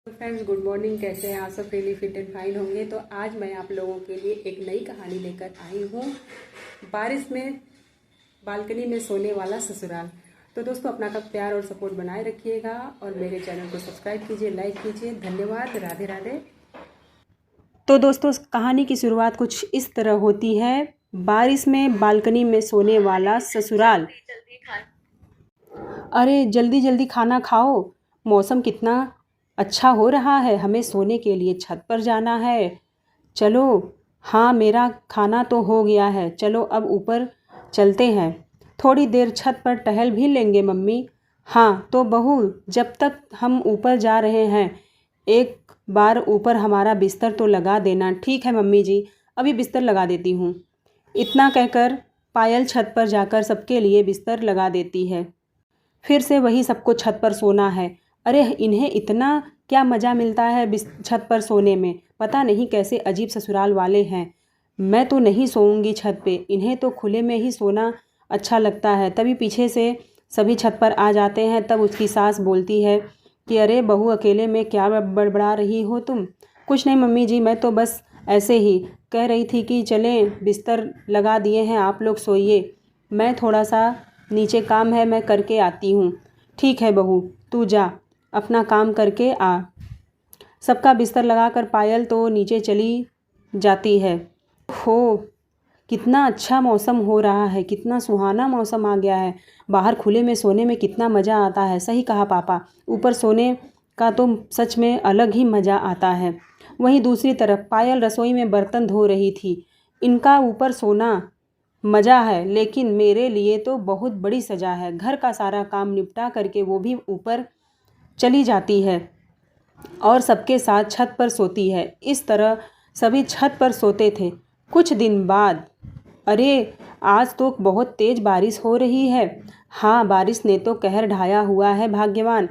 Friends, good morning. कैसे हैं आप सब? रियली फिट एंड फाइन होंगे। तो आज मैं आप लोगों के लिए एक नई कहानी लेकर आई हूँ, बारिश में बालकनी में सोने वाला ससुराल। तो दोस्तों, अपना का प्यार और सपोर्ट बनाए रखिएगा और मेरे चैनल को सब्सक्राइब कीजिए, लाइक कीजिए। धन्यवाद। राधे राधे। तो दोस्तों, कहानी की शुरुआत कुछ इस तरह होती है। बारिश में बालकनी में सोने वाला ससुराल। अरे जल्दी जल्दी खाना खाओ, मौसम कितना अच्छा हो रहा है, हमें सोने के लिए छत पर जाना है। चलो। हाँ, मेरा खाना तो हो गया है, चलो अब ऊपर चलते हैं। थोड़ी देर छत पर टहल भी लेंगे मम्मी। हाँ तो बहू, जब तक हम ऊपर जा रहे हैं एक बार ऊपर हमारा बिस्तर तो लगा देना। ठीक है मम्मी जी, अभी बिस्तर लगा देती हूँ। इतना कहकर पायल छत पर जाकर सबके लिए बिस्तर लगा देती है। फिर से वही सबको छत पर सोना है। अरे इन्हें इतना क्या मज़ा मिलता है छत पर सोने में, पता नहीं कैसे अजीब ससुराल वाले हैं। मैं तो नहीं सोऊंगी छत पे, इन्हें तो खुले में ही सोना अच्छा लगता है। तभी पीछे से सभी छत पर आ जाते हैं। तब उसकी सास बोलती है कि अरे बहू, अकेले में क्या बड़बड़ा रही हो तुम? कुछ नहीं मम्मी जी, मैं तो बस ऐसे ही कह रही थी कि चलें, बिस्तर लगा दिए हैं, आप लोग सोइए, मैं थोड़ा सा नीचे काम है, मैं करके आती हूँ। ठीक है बहू, तू जा, अपना काम करके आ। सबका बिस्तर लगाकर पायल तो नीचे चली जाती है। हो, कितना अच्छा मौसम हो रहा है, कितना सुहाना मौसम आ गया है। बाहर खुले में सोने में कितना मज़ा आता है। सही कहा पापा, ऊपर सोने का तो सच में अलग ही मज़ा आता है। वहीं दूसरी तरफ पायल रसोई में बर्तन धो रही थी। इनका ऊपर सोना मज़ा है, लेकिन मेरे लिए तो बहुत बड़ी सज़ा है। घर का सारा काम निपटा करके वो भी ऊपर चली जाती है और सबके साथ छत पर सोती है। इस तरह सभी छत पर सोते थे। कुछ दिन बाद, अरे आज तो बहुत तेज़ बारिश हो रही है। हाँ, बारिश ने तो कहर ढाया हुआ है भाग्यवान।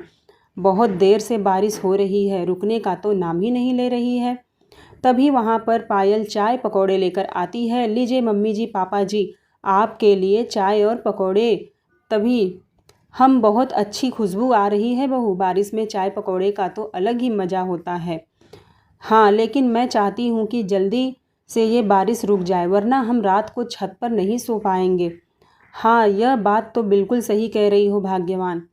बहुत देर से बारिश हो रही है, रुकने का तो नाम ही नहीं ले रही है। तभी वहाँ पर पायल चाय पकौड़े लेकर आती है। लीजिए मम्मी जी, पापा जी, आपके लिए चाय और पकौड़े। तभी हम बहुत अच्छी खुशबू आ रही है बहू। बारिश में चाय पकौड़े का तो अलग ही मज़ा होता है। हाँ, लेकिन मैं चाहती हूँ कि जल्दी से ये बारिश रुक जाए, वरना हम रात को छत पर नहीं सो पाएंगे। हाँ, यह बात तो बिल्कुल सही कह रही हो भाग्यवान।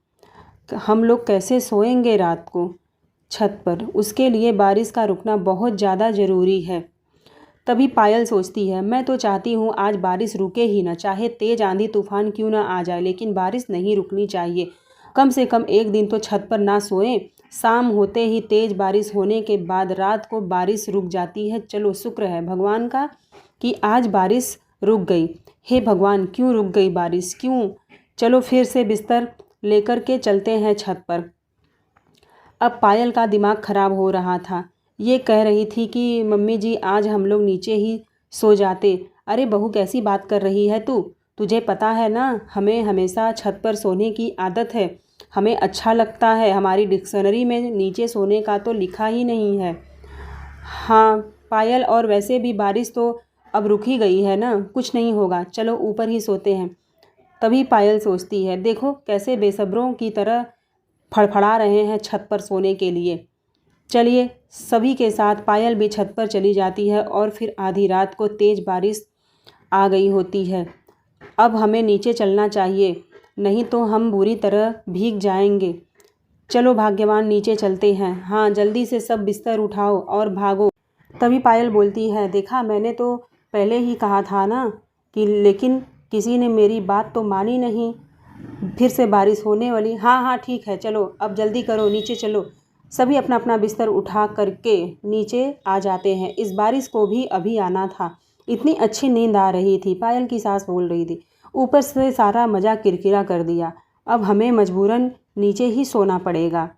हम लोग कैसे सोएंगे रात को छत पर? उसके लिए बारिश का रुकना बहुत ज़्यादा ज़रूरी है। तभी पायल सोचती है, मैं तो चाहती हूँ आज बारिश रुके ही ना, चाहे तेज़ आंधी तूफान क्यों ना आ जाए, लेकिन बारिश नहीं रुकनी चाहिए। कम से कम एक दिन तो छत पर ना सोएं। शाम होते ही तेज़ बारिश होने के बाद रात को बारिश रुक जाती है। चलो, शुक्र है भगवान का कि आज बारिश रुक गई। हे भगवान, क्यों रुक गई बारिश, क्यों? चलो फिर से बिस्तर लेकर के चलते हैं छत पर। अब पायल का दिमाग खराब हो रहा था। ये कह रही थी कि मम्मी जी, आज हम लोग नीचे ही सो जाते। अरे बहू, कैसी बात कर रही है तू? तुझे पता है ना, हमें हमेशा छत पर सोने की आदत है, हमें अच्छा लगता है। हमारी डिक्शनरी में नीचे सोने का तो लिखा ही नहीं है। हाँ पायल, और वैसे भी बारिश तो अब रुक ही गई है ना, कुछ नहीं होगा, चलो ऊपर ही सोते हैं। तभी पायल सोचती है, देखो कैसे बेसब्रों की तरह फड़फड़ा रहे हैं छत पर सोने के लिए। चलिए, सभी के साथ पायल भी छत पर चली जाती है और फिर आधी रात को तेज़ बारिश आ गई होती है। अब हमें नीचे चलना चाहिए, नहीं तो हम बुरी तरह भीग जाएंगे। चलो भाग्यवान, नीचे चलते हैं। हाँ, जल्दी से सब बिस्तर उठाओ और भागो। तभी पायल बोलती है, देखा, मैंने तो पहले ही कहा था ना कि, लेकिन किसी ने मेरी बात तो मानी नहीं। फिर से बारिश होने वाली। हाँ हाँ ठीक है, चलो अब जल्दी करो, नीचे चलो। सभी अपना अपना बिस्तर उठा करके नीचे आ जाते हैं। इस बारिश को भी अभी आना था, इतनी अच्छी नींद आ रही थी। पायल की सास बोल रही थी, ऊपर से सारा मज़ा किरकिरा कर दिया, अब हमें मजबूरन नीचे ही सोना पड़ेगा।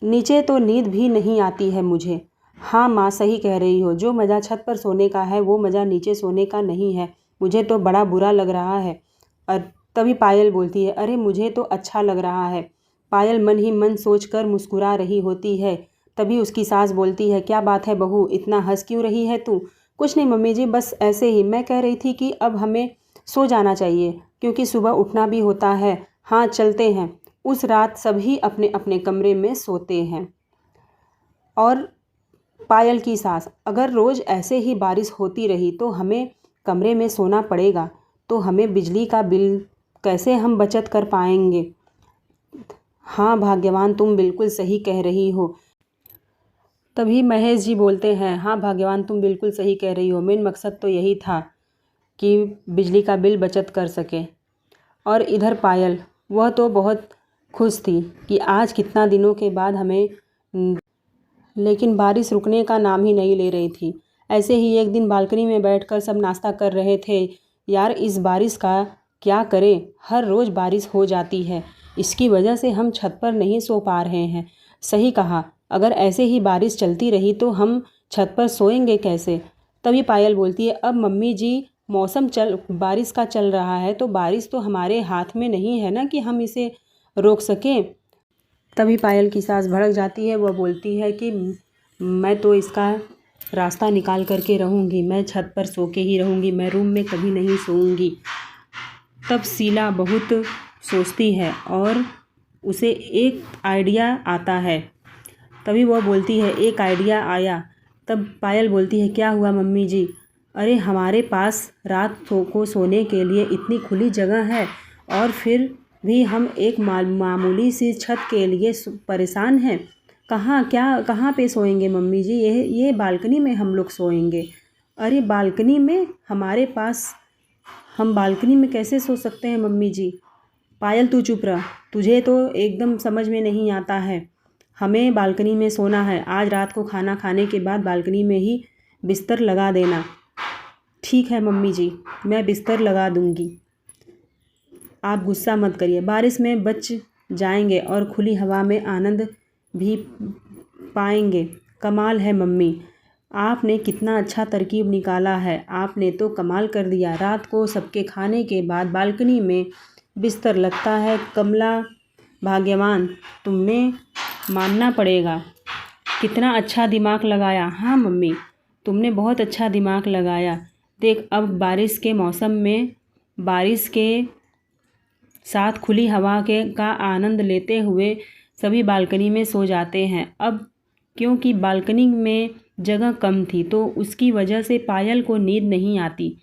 नीचे तो नींद भी नहीं आती है मुझे। हाँ माँ, सही कह रही हो, जो मज़ा छत पर सोने का है वो मज़ा नीचे सोने का नहीं है। मुझे तो बड़ा बुरा लग रहा है। और तभी पायल बोलती है, अरे मुझे तो अच्छा लग रहा है। पायल मन ही मन सोचकर मुस्कुरा रही होती है। तभी उसकी सास बोलती है, क्या बात है बहू, इतना हंस क्यों रही है तू? कुछ नहीं मम्मी जी, बस ऐसे ही मैं कह रही थी कि अब हमें सो जाना चाहिए, क्योंकि सुबह उठना भी होता है। हाँ चलते हैं। उस रात सभी अपने अपने कमरे में सोते हैं। और पायल की सास, अगर रोज़ ऐसे ही बारिश होती रही तो हमें कमरे में सोना पड़ेगा, तो हमें बिजली का बिल कैसे हम बचत कर पाएंगे। हाँ भाग्यवान, तुम बिल्कुल सही कह रही हो। तभी महेश जी बोलते हैं, हाँ भाग्यवान, तुम बिल्कुल सही कह रही हो, मेन मकसद तो यही था कि बिजली का बिल बचत कर सके। और इधर पायल, वह तो बहुत खुश थी कि आज कितना दिनों के बाद हमें, लेकिन बारिश रुकने का नाम ही नहीं ले रही थी। ऐसे ही एक दिन बालकनी में बैठकर सब नाश्ता कर रहे थे। यार इस बारिश का क्या करें, हर रोज़ बारिश हो जाती है, इसकी वजह से हम छत पर नहीं सो पा रहे हैं। सही कहा, अगर ऐसे ही बारिश चलती रही तो हम छत पर सोएंगे कैसे। तभी पायल बोलती है, अब मम्मी जी मौसम बारिश का चल रहा है, तो बारिश तो हमारे हाथ में नहीं है ना कि हम इसे रोक सकें। तभी पायल की सास भड़क जाती है। वह बोलती है कि मैं तो इसका रास्ता निकाल करके रहूँगी, मैं छत पर सो के ही रहूँगी, मैं रूम में कभी नहीं सोऊंगी। तब शीला बहुत सोचती है और उसे एक आइडिया आता है। तभी वह बोलती है, एक आइडिया आया। तब पायल बोलती है, क्या हुआ मम्मी जी। अरे हमारे पास रात को सोने के लिए इतनी खुली जगह है और फिर भी हम एक मामूली सी छत के लिए परेशान हैं। कहाँ पे सोएंगे मम्मी जी, ये बालकनी में हम लोग सोएंगे। अरे बालकनी में, हमारे पास, हम बालकनी में कैसे सो सकते हैं मम्मी जी। पायल तू चुप रह, तुझे तो एकदम समझ में नहीं आता है। हमें बालकनी में सोना है। आज रात को खाना खाने के बाद बालकनी में ही बिस्तर लगा देना। ठीक है मम्मी जी, मैं बिस्तर लगा दूंगी, आप गुस्सा मत करिए। बारिश में बच जाएंगे और खुली हवा में आनंद भी पाएंगे। कमाल है मम्मी, आपने कितना अच्छा तरकीब निकाला है, आपने तो कमाल कर दिया। रात को सबके खाने के बाद बालकनी में बिस्तर लगता है। कमला भाग्यवान, तुमने मानना पड़ेगा, कितना अच्छा दिमाग लगाया। हाँ मम्मी, तुमने बहुत अच्छा दिमाग लगाया। देख, अब बारिश के मौसम में बारिश के साथ खुली हवा का आनंद लेते हुए सभी बालकनी में सो जाते हैं। अब क्योंकि बालकनी में जगह कम थी तो उसकी वजह से पायल को नींद नहीं आती।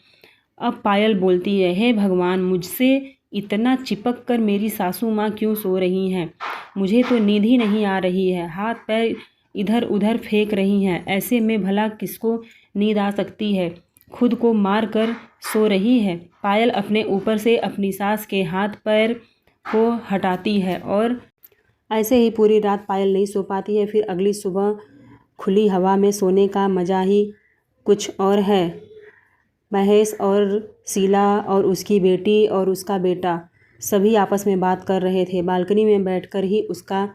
अब पायल बोलती है, हे भगवान, मुझसे इतना चिपक कर मेरी सासू माँ क्यों सो रही हैं, मुझे तो नींद ही नहीं आ रही है। हाथ पैर इधर उधर फेंक रही हैं, ऐसे में भला किसको नींद आ सकती है, खुद को मार कर सो रही है। पायल अपने ऊपर से अपनी सास के हाथ पैर को हटाती है और ऐसे ही पूरी रात पायल नहीं सो पाती है। फिर अगली सुबह खुली हवा में सोने का मज़ा ही कुछ और है। महेश और शीला और उसकी बेटी और उसका बेटा सभी आपस में बात कर रहे थे। बालकनी में बैठकर ही उसका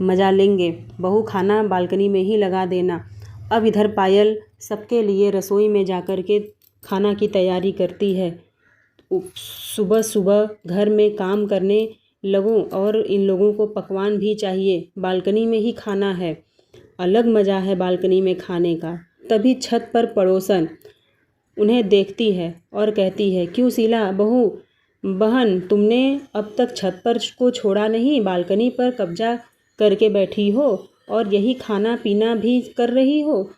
मज़ा लेंगे। बहू, खाना बालकनी में ही लगा देना। अब इधर पायल सबके लिए रसोई में जाकर के खाना की तैयारी करती है। सुबह सुबह घर में काम करने लगूं और इन लोगों को पकवान भी चाहिए। बालकनी में ही खाना है, अलग मज़ा है बालकनी में खाने का। तभी छत पर पड़ोसन उन्हें देखती है और कहती है, क्यों शीला बहन, तुमने अब तक छत पर को छोड़ा नहीं, बालकनी पर कब्जा करके बैठी हो और यही खाना पीना भी कर रही हो।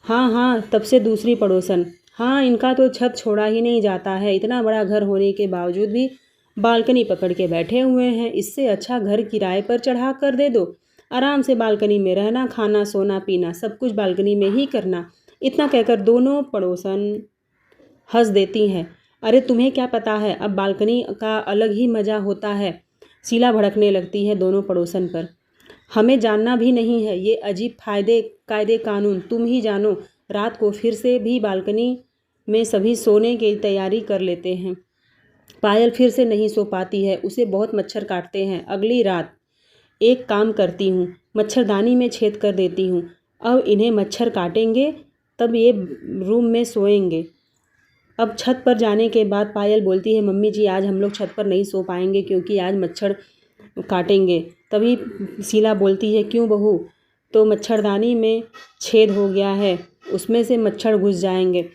हाँ हाँ, तब से दूसरी पड़ोसन, हाँ इनका तो छत छोड़ा ही नहीं जाता है, इतना बड़ा घर होने के बावजूद भी बालकनी पकड़ के बैठे हुए हैं। इससे अच्छा घर किराए पर चढ़ा कर दे दो, आराम से बालकनी में रहना, खाना सोना पीना सब कुछ बालकनी में ही करना। इतना कहकर दोनों पड़ोसन हंस देती हैं। अरे तुम्हें क्या पता है, अब बालकनी का अलग ही मज़ा होता है। शीला भड़कने लगती है दोनों पड़ोसन पर। हमें जानना भी नहीं है ये अजीब कायदे कानून, तुम ही जानो। रात को फिर से भी बालकनी में सभी सोने की तैयारी कर लेते हैं। पायल फिर से नहीं सो पाती है, उसे बहुत मच्छर काटते हैं। अगली रात एक काम करती हूँ, मच्छरदानी में छेद कर देती हूँ। अब इन्हें मच्छर काटेंगे तब ये रूम में सोएंगे। अब छत पर जाने के बाद पायल बोलती है, मम्मी जी आज हम लोग छत पर नहीं सो पाएंगे क्योंकि आज मच्छर काटेंगे। तभी शीला बोलती है, क्यों बहू, तो मच्छरदानी में छेद हो गया है, उसमें से मच्छर घुस जाएंगे।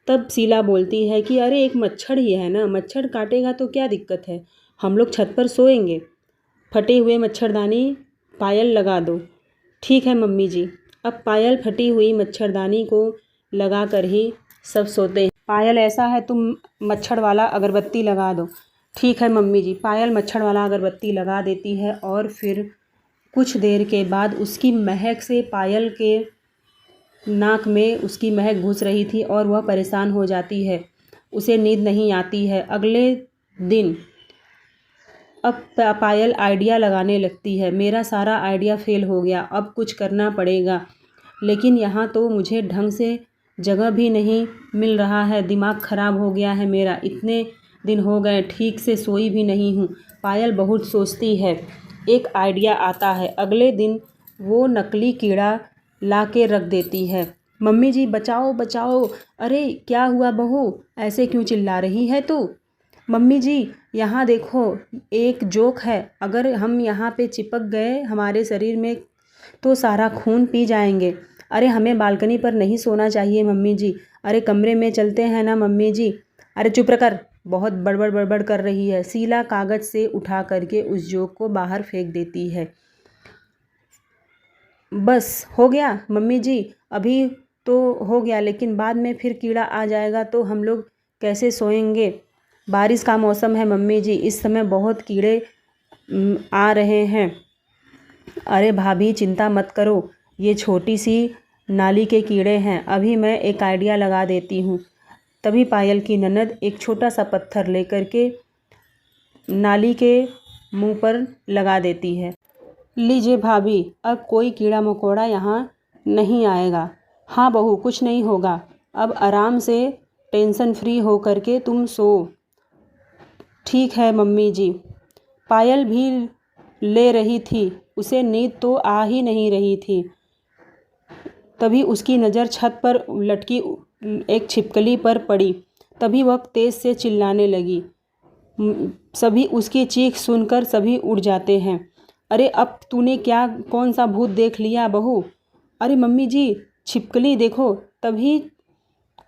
तब शीला बोलती है कि अरे एक मच्छर ही है ना, मच्छर काटेगा तो क्या दिक्कत है, हम लोग छत पर सोएंगे। फटे हुए मच्छरदानी पायल लगा दो। ठीक है मम्मी जी, अब पायल फटी हुई मच्छरदानी को लगा कर ही सब सोते हैं। पायल ऐसा है, तुम मच्छर वाला अगरबत्ती लगा दो। ठीक है मम्मी जी। पायल मच्छर वाला अगरबत्ती लगा देती है और फिर कुछ देर के बाद उसकी महक से पायल के नाक में उसकी महक घुस रही थी और वह परेशान हो जाती है। उसे नींद नहीं आती है। अगले दिन अब पायल आइडिया लगाने लगती है। मेरा सारा आइडिया फेल हो गया, अब कुछ करना पड़ेगा। लेकिन यहाँ तो मुझे ढंग से जगह भी नहीं मिल रहा है, दिमाग ख़राब हो गया है मेरा। इतने दिन हो गए ठीक से सोई भी नहीं हूँ। पायल बहुत सोचती है। एक आइडिया आता है। अगले दिन वो नकली कीड़ा ला के रख देती है। मम्मी जी बचाओ बचाओ। अरे क्या हुआ बहू, ऐसे क्यों चिल्ला रही है तू? मम्मी जी यहाँ देखो, एक जोक है। अगर हम यहाँ पे चिपक गए हमारे शरीर में तो सारा खून पी जाएंगे। अरे हमें बालकनी पर नहीं सोना चाहिए मम्मी जी। अरे कमरे में चलते हैं ना मम्मी जी। अरे चुप कर, बहुत बड़बड़ बड़बड़ कर रही है। शीला कागज़ से उठा करके उस जोक को बाहर फेंक देती है। बस हो गया मम्मी जी, अभी तो हो गया, लेकिन बाद में फिर कीड़ा आ जाएगा तो हम लोग कैसे सोएंगे? बारिश का मौसम है मम्मी जी, इस समय बहुत कीड़े आ रहे हैं। अरे भाभी चिंता मत करो, ये छोटी सी नाली के कीड़े हैं, अभी मैं एक आइडिया लगा देती हूँ। तभी पायल की ननद एक छोटा सा पत्थर लेकर के नाली के मुंह पर लगा देती है। लीजिए भाभी, अब कोई कीड़ा मकोड़ा यहाँ नहीं आएगा। हाँ बहू, कुछ नहीं होगा। अब आराम से टेंशन फ्री हो करके तुम सो। ठीक है मम्मी जी। पायल भी ले रही थी, उसे नींद तो आ ही नहीं रही थी। तभी उसकी नज़र छत पर लटकी एक छिपकली पर पड़ी। तभी वह तेज़ से चिल्लाने लगी। सभी उसकी चीख सुनकर सभी उड़ जाते हैं। अरे अब तूने क्या कौन सा भूत देख लिया बहू? अरे मम्मी जी छिपकली देखो। तभी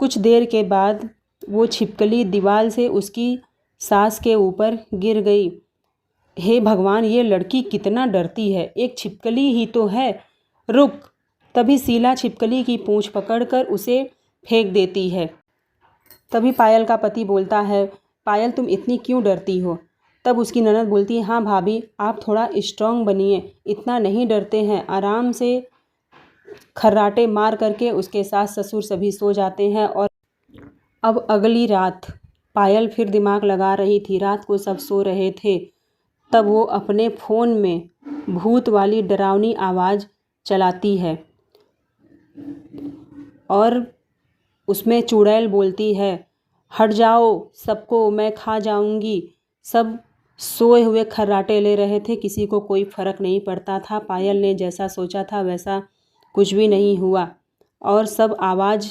कुछ देर के बाद वो छिपकली दीवार से उसकी सास के ऊपर गिर गई। हे भगवान, ये लड़की कितना डरती है, एक छिपकली ही तो है। रुक। तभी शीला छिपकली की पूंछ पकड़कर उसे फेंक देती है। तभी पायल का पति बोलता है, पायल तुम इतनी क्यों डरती हो? तब उसकी ननद बोलती है, हाँ भाभी आप थोड़ा स्ट्रांग बनिए, इतना नहीं डरते हैं। आराम से खर्राटे मार करके उसके सास ससुर सभी सो जाते हैं। और अब अगली रात पायल फिर दिमाग लगा रही थी। रात को सब सो रहे थे, तब वो अपने फ़ोन में भूत वाली डरावनी आवाज़ चलाती है और उसमें चुड़ैल बोलती है, हट जाओ सबको, मैं खा जाऊंगी। सब सोए हुए खर्राटे ले रहे थे, किसी को कोई फ़र्क नहीं पड़ता था। पायल ने जैसा सोचा था वैसा कुछ भी नहीं हुआ और सब आवाज़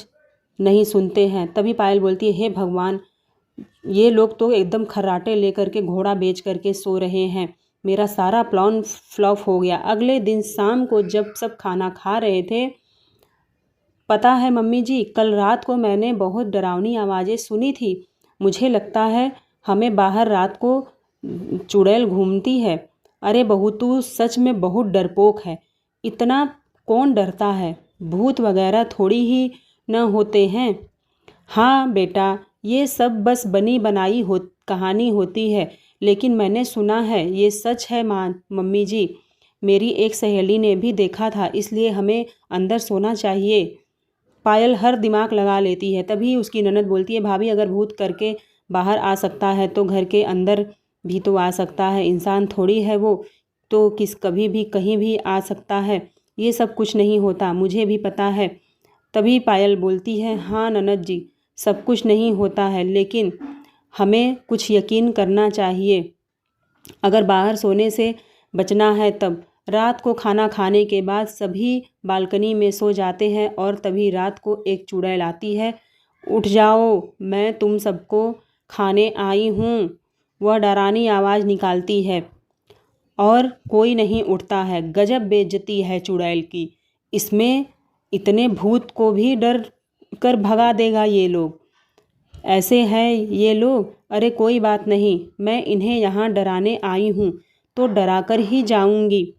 नहीं सुनते हैं। तभी पायल बोलती है, हे भगवान, ये लोग तो एकदम खर्राटे लेकर के घोड़ा बेच करके सो रहे हैं, मेरा सारा प्लान फ्लॉप हो गया। अगले दिन शाम को जब सब खाना खा रहे थे, पता है मम्मी जी, कल रात को मैंने बहुत डरावनी आवाज़ें सुनी थी। मुझे लगता है हमें बाहर रात को चुड़ैल घूमती है। अरे बहू तू सच में बहुत डरपोक है, इतना कौन डरता है? भूत वगैरह थोड़ी ही न होते हैं। हाँ बेटा, ये सब बस बनी बनाई कहानी होती है, लेकिन मैंने सुना है ये सच है। मम्मी जी, मेरी एक सहेली ने भी देखा था, इसलिए हमें अंदर सोना चाहिए। पायल हर दिमाग लगा लेती है। तभी उसकी ननद बोलती है, भाभी अगर भूत करके बाहर आ सकता है तो घर के अंदर भी तो आ सकता है, इंसान थोड़ी है वो, तो कभी भी कहीं भी आ सकता है। ये सब कुछ नहीं होता, मुझे भी पता है। तभी पायल बोलती है, हाँ ननद जी, सब कुछ नहीं होता है, लेकिन हमें कुछ यकीन करना चाहिए। अगर बाहर सोने से बचना है तब। रात को खाना खाने के बाद सभी बालकनी में सो जाते हैं और तभी रात को एक चुड़ैल आती है। उठ जाओ, मैं तुम सबको खाने आई हूँ, वह डरावनी आवाज़ निकालती है और कोई नहीं उठता है। गजब बेइज्जती है चुड़ैल की, इसमें इतने भूत को भी डर कर भगा देगा ये लोग। ऐसे हैं ये लोग। अरे कोई बात नहीं, मैं इन्हें यहाँ डराने आई हूँ तो डरा कर ही जाऊँगी।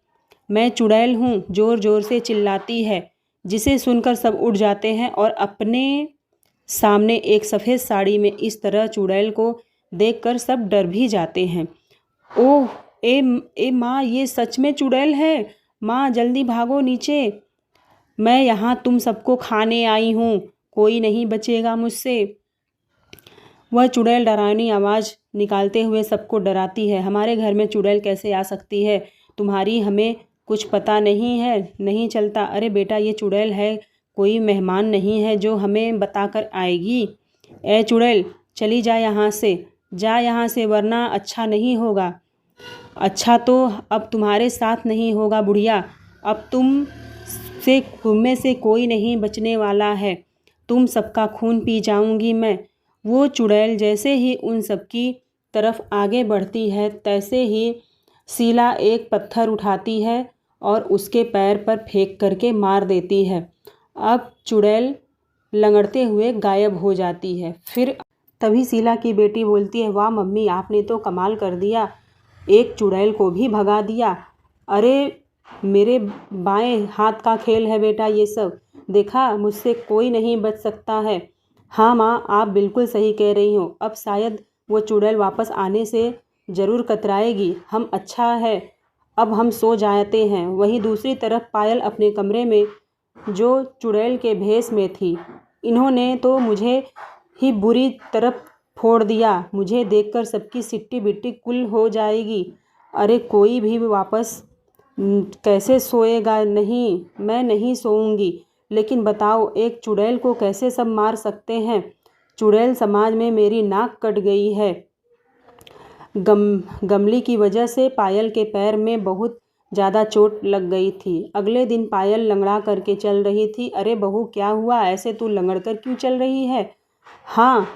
मैं चुड़ैल हूँ, ज़ोर ज़ोर से चिल्लाती है, जिसे सुनकर सब उठ जाते हैं और अपने सामने एक सफ़ेद साड़ी में इस तरह चुड़ैल को देखकर सब डर भी जाते हैं। ओह! ए माँ, ये सच में चुड़ैल है। माँ जल्दी भागो नीचे, मैं यहाँ तुम सबको खाने आई हूँ, कोई नहीं बचेगा मुझसे। वह चुड़ैल डरावनी आवाज़ निकालते हुए सबको डराती है। हमारे घर में चुड़ैल कैसे आ सकती है? तुम्हारी हमें कुछ पता नहीं है, नहीं चलता। अरे बेटा, ये चुड़ैल है, कोई मेहमान नहीं है जो हमें बताकर आएगी। ए चुड़ैल, चली जा यहाँ से, जा यहाँ से, वरना अच्छा नहीं होगा। अच्छा तो अब तुम्हारे साथ नहीं होगा बुढ़िया, अब तुम में से कोई नहीं बचने वाला है। तुम सबका खून पी जाऊंगी मैं। वो चुड़ैल जैसे ही उन सबकी तरफ आगे बढ़ती है, तैसे ही शीला एक पत्थर उठाती है और उसके पैर पर फेंक करके मार देती है। अब चुड़ैल लंगड़ते हुए गायब हो जाती है। फिर तभी शीला की बेटी बोलती है, वाह मम्मी, आपने तो कमाल कर दिया, एक चुड़ैल को भी भगा दिया। अरे मेरे बाएं हाथ का खेल है बेटा ये सब, देखा, मुझसे कोई नहीं बच सकता है। हाँ माँ, आप बिल्कुल सही कह रही हो। अब शायद वो चुड़ैल वापस आने से ज़रूर कतराएगी। अच्छा है, अब हम सो जाते हैं। वहीं दूसरी तरफ पायल अपने कमरे में जो चुड़ैल के भेष में थी, इन्होंने तो मुझे ही बुरी तरह फोड़ दिया। मुझे देखकर सबकी सिट्टी बिट्टी कुल हो जाएगी। अरे कोई भी वापस कैसे सोएगा? नहीं, मैं नहीं सोऊंगी। लेकिन बताओ, एक चुड़ैल को कैसे सब मार सकते हैं? चुड़ैल समाज में मेरी नाक कट गई है। गमली की वजह से पायल के पैर में बहुत ज़्यादा चोट लग गई थी। अगले दिन पायल लंगड़ा करके चल रही थी। अरे बहू, क्या हुआ? ऐसे तू लंगड़ कर क्यों चल रही है? हाँ,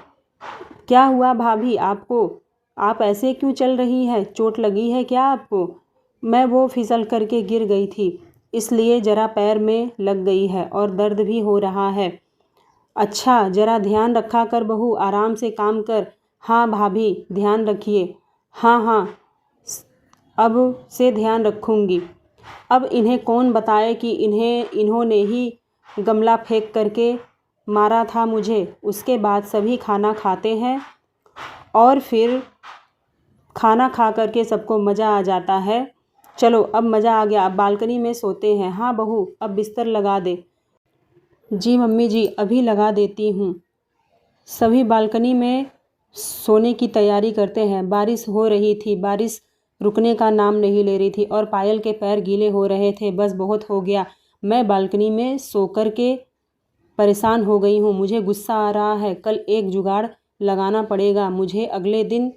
क्या हुआ भाभी आपको? आप ऐसे क्यों चल रही है? चोट लगी है क्या आपको? मैं वो फिसल करके गिर गई थी, इसलिए ज़रा पैर में लग गई है और दर्द भी हो रहा है। अच्छा, ज़रा ध्यान रखा कर बहू, आराम से काम कर। हाँ भाभी, ध्यान रखिए। हाँ हाँ, अब से ध्यान रखूँगी। अब इन्हें कौन बताए कि इन्होंने ही गमला फेंक करके मारा था मुझे। उसके बाद सभी खाना खाते हैं और फिर खाना खा करके सबको मज़ा आ जाता है। चलो, अब मज़ा आ गया, अब बालकनी में सोते हैं। हाँ बहू, अब बिस्तर लगा दे। जी मम्मी जी, अभी लगा देती हूँ। सभी बालकनी में सोने की तैयारी करते हैं। बारिश हो रही थी, बारिश रुकने का नाम नहीं ले रही थी और पायल के पैर गीले हो रहे थे। बस बहुत हो गया, मैं बालकनी में सो कर के परेशान हो गई हूँ। मुझे गुस्सा आ रहा है, कल एक जुगाड़ लगाना पड़ेगा मुझे। अगले दिन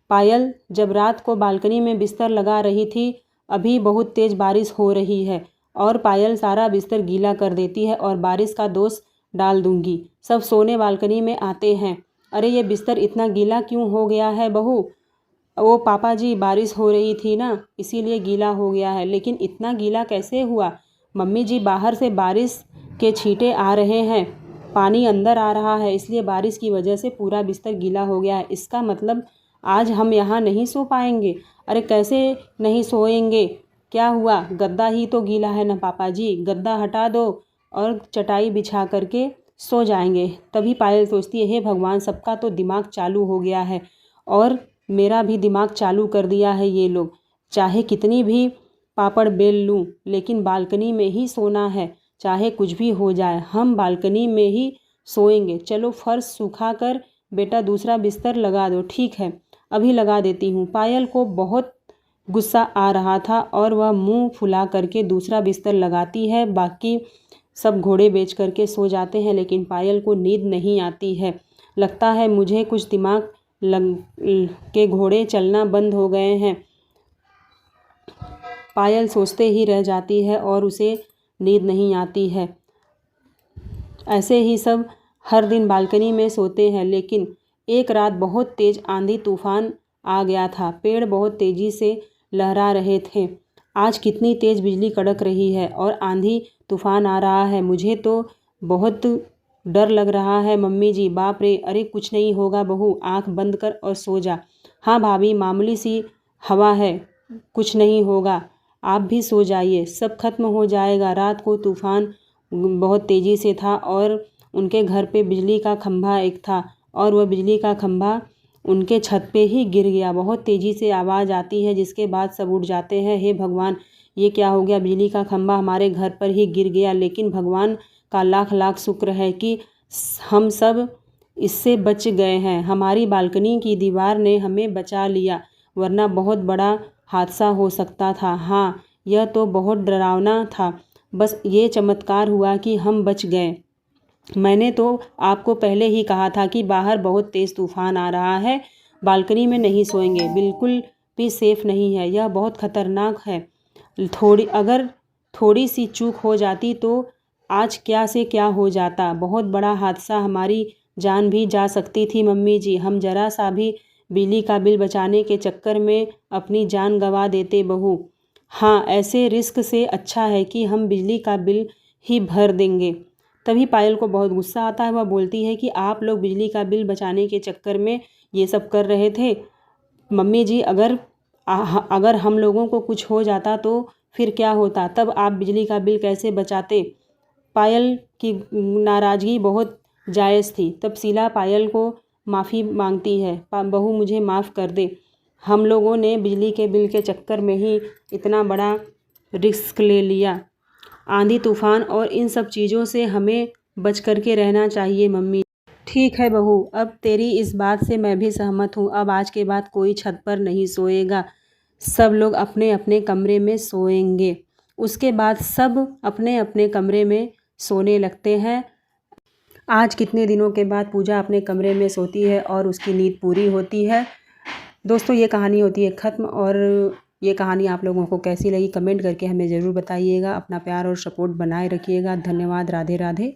पायल जब रात को बालकनी में बिस्तर लगा रही थी, अभी बहुत तेज़ बारिश हो रही है और पायल सारा बिस्तर गीला कर देती है और बारिश का दोष डाल दूंगी। सब सोने बालकनी में आते हैं। अरे ये बिस्तर इतना गीला क्यों हो गया है बहू? वो पापा जी, बारिश हो रही थी ना, इसीलिए गीला हो गया है। लेकिन इतना गीला कैसे हुआ? मम्मी जी, बाहर से बारिश के छींटे आ रहे हैं, पानी अंदर आ रहा है, इसलिए बारिश की वजह से पूरा बिस्तर गीला हो गया है। इसका मतलब आज हम यहाँ नहीं सो पाएंगे। अरे कैसे नहीं सोएंगे? क्या हुआ? गद्दा ही तो गीला है ना पापा जी, गद्दा हटा दो और चटाई बिछा करके सो जाएंगे। तभी पायल सोचती है, हे भगवान, सबका तो दिमाग चालू हो गया है और मेरा भी दिमाग चालू कर दिया है ये लोग। चाहे कितनी भी पापड़ बेल लूँ, लेकिन बालकनी में ही सोना है। चाहे कुछ भी हो जाए, हम बालकनी में ही सोएंगे। चलो फर्श सूखा कर बेटा दूसरा बिस्तर लगा दो। ठीक है, अभी लगा देती हूँ। पायल को बहुत गुस्सा आ रहा था और वह मुंह फुला करके दूसरा बिस्तर लगाती है। बाकी सब घोड़े बेच करके सो जाते हैं, लेकिन पायल को नींद नहीं आती है। लगता है मुझे कुछ दिमाग के घोड़े चलना बंद हो गए हैं। पायल सोचते ही रह जाती है और उसे नींद नहीं आती है। ऐसे ही सब हर दिन बालकनी में सोते हैं, लेकिन एक रात बहुत तेज़ आंधी तूफान आ गया था। पेड़ बहुत तेज़ी से लहरा रहे थे। आज कितनी तेज़ बिजली कड़क रही है और आंधी तूफान आ रहा है। मुझे तो बहुत डर लग रहा है मम्मी जी, बाप रे। अरे कुछ नहीं होगा बहू, आँख बंद कर और सो जा। हाँ भाभी, मामूली सी हवा है, कुछ नहीं होगा, आप भी सो जाइए, सब खत्म हो जाएगा। रात को तूफान बहुत तेज़ी से था और उनके घर पे बिजली का खंभा एक था और वह बिजली का खंभा उनके छत पे ही गिर गया। बहुत तेज़ी से आवाज़ आती है जिसके बाद सब उठ जाते हैं। हे भगवान, ये क्या हो गया? बिजली का खंभा हमारे घर पर ही गिर गया। लेकिन भगवान का लाख लाख शुक्र है कि हम सब इससे बच गए हैं। हमारी बालकनी की दीवार ने हमें बचा लिया, वरना बहुत बड़ा हादसा हो सकता था। हाँ, यह तो बहुत डरावना था। बस ये चमत्कार हुआ कि हम बच गए। मैंने तो आपको पहले ही कहा था कि बाहर बहुत तेज़ तूफ़ान आ रहा है, बालकनी में नहीं सोएंगे, बिल्कुल भी सेफ़ नहीं है, यह बहुत ख़तरनाक है। अगर थोड़ी सी चूक हो जाती तो आज क्या से क्या हो जाता। बहुत बड़ा हादसा, हमारी जान भी जा सकती थी मम्मी जी। हम ज़रा सा भी बिजली का बिल बचाने के चक्कर में अपनी जान गंवा देते बहू। हाँ, ऐसे रिस्क से अच्छा है कि हम बिजली का बिल ही भर देंगे। तभी पायल को बहुत गुस्सा आता है। वह बोलती है कि आप लोग बिजली का बिल बचाने के चक्कर में ये सब कर रहे थे। मम्मी जी, अगर हम लोगों को कुछ हो जाता तो फिर क्या होता? तब आप बिजली का बिल कैसे बचाते? पायल की नाराज़गी बहुत जायज़ थी। तब शीला पायल को माफ़ी मांगती है, बहू मुझे माफ़ कर दे। हम लोगों ने बिजली के बिल के चक्कर में ही इतना बड़ा रिस्क ले लिया। आंधी तूफ़ान और इन सब चीज़ों से हमें बच कर के रहना चाहिए मम्मी। ठीक है बहू, अब तेरी इस बात से मैं भी सहमत हूँ। अब आज के बाद कोई छत पर नहीं सोएगा, सब लोग अपने अपने कमरे में सोएंगे। उसके बाद सब अपने अपने कमरे में सोने लगते हैं। आज कितने दिनों के बाद पूजा अपने कमरे में सोती है और उसकी नींद पूरी होती है। दोस्तों, ये कहानी होती है ख़त्म। और ये कहानी आप लोगों को कैसी लगी कमेंट करके हमें ज़रूर बताइएगा। अपना प्यार और सपोर्ट बनाए रखिएगा। धन्यवाद। राधे राधे।